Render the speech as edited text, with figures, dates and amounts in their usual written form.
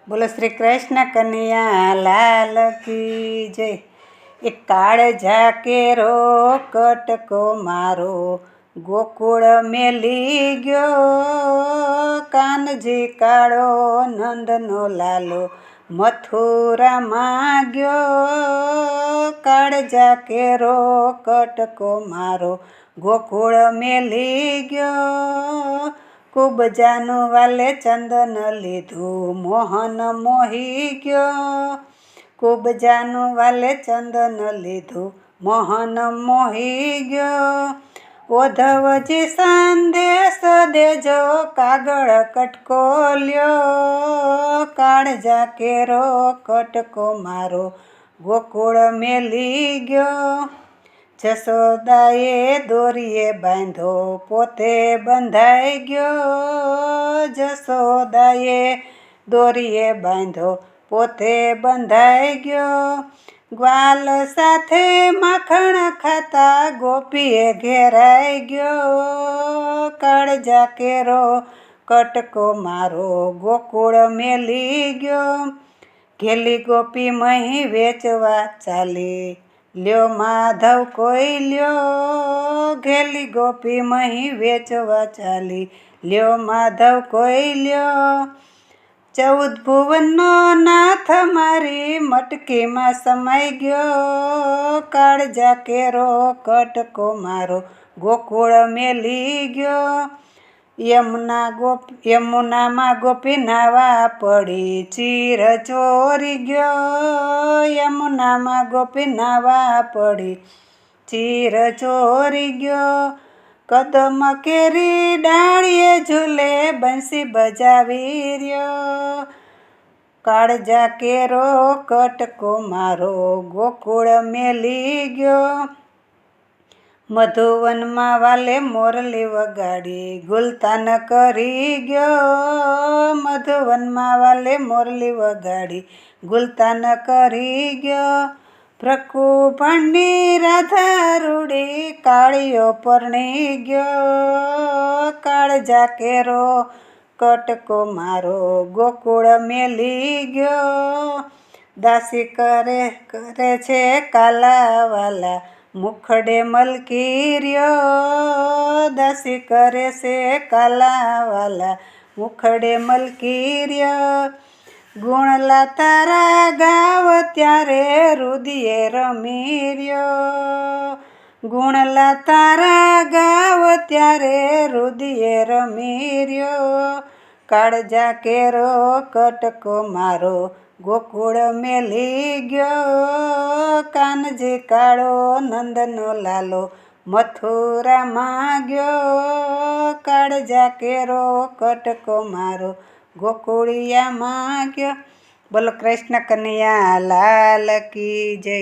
બોલો શ્રી કૃષ્ણ કનૈયા લાલ કી જય। એક કાળજા કેરો કટકો મારો ગોકુળ મેલી ગયો, કાનજી કાળો નંદનો લાલો મથુરામાં ગયો। કાળજા કેરો કટકો મારો ગોકુળ મેલી ગયો, કુબજાનું વાલે ચંદન લીધું મોહન મોહી ગયો। કુબજાનું વાલે ચંદન લીધું મોહન મોહી ગયો। ઓધવજી સંદેશ દેજો કાગળ કટકો લ્યો, કાળજા કેરો કટકો મારો ગોકુળ મેલી ગયો। જશોદાએ દોરીએ બાંધો પોતે બંધાઈ ગયો, જશોદાએ દોરીએ બાંધો પોતે બંધાઈ ગયો। ગ્વાલ સાથે માખણ ખાતા ગોપીએ ઘેરાઈ ગયો, કાળજા કેરો કટકો મારો ગોકુળ મેલી ગયો। ઘેલી ગોપી મહી વેચવા ચાલી લ્યો માધવ કોઈ લ્યો, ઘેલી ગોપી મહી વેચવા ચાલી લ્યો માધવ કોઈ લ્યો। 14 ભુવનનો નાથ મારી મટકીમાં સમાઈ ગયો, કાળજા કેરો કટકો મારો ગોકુળ મેલી ગયો। યમુનામાં ગોપી નાવા પડી ચીર ચોરી ગયો, યમુનામાં ગોપી નાવા પડી ચીર ચોરી ગયો। કદમ કેરી ડાળીએ ઝૂલે બંસી બજાવી રહ્યો, કાળજા કેરો કટકો મારો ગોકુળ મેલી ગયો। મધુવનમાં વાલે મોરલી વગાડી ગુલતાન કરી ગયો, મધુવનમાં વાલે મોરલી વગાડી ગુલતાન કરી ગયો। ભ્રકુભણની રાધા રૂડી કાળીઓ પરણી ગયો, કાળજા કેરો કટકો મારો ગોકુળ મેલી ગયો। દાસી કરે છે કાલાવાલા મુખડે મલકી રહ્યો, દાસી કરે છે કાલાવાલા મુખડે મલકી રહ્યો। ગુણલા તારા ગાવ ત્યારે રુદિયે રમી રહ્યો, ગુણલા તારા ગાવ ત્યારે રુદિયે રમી રહ્યો। કાળજા કેરો કટકો મારો ગોકુળ મેલી ગયો, કાનજી કાળો નંદનો લાલો મથુરામાં ગયો, કાળજા કેરો કટકો મારો ગોકુળિયામાં ગયો। બોલો કૃષ્ણ કનૈયા લાલ કી જય।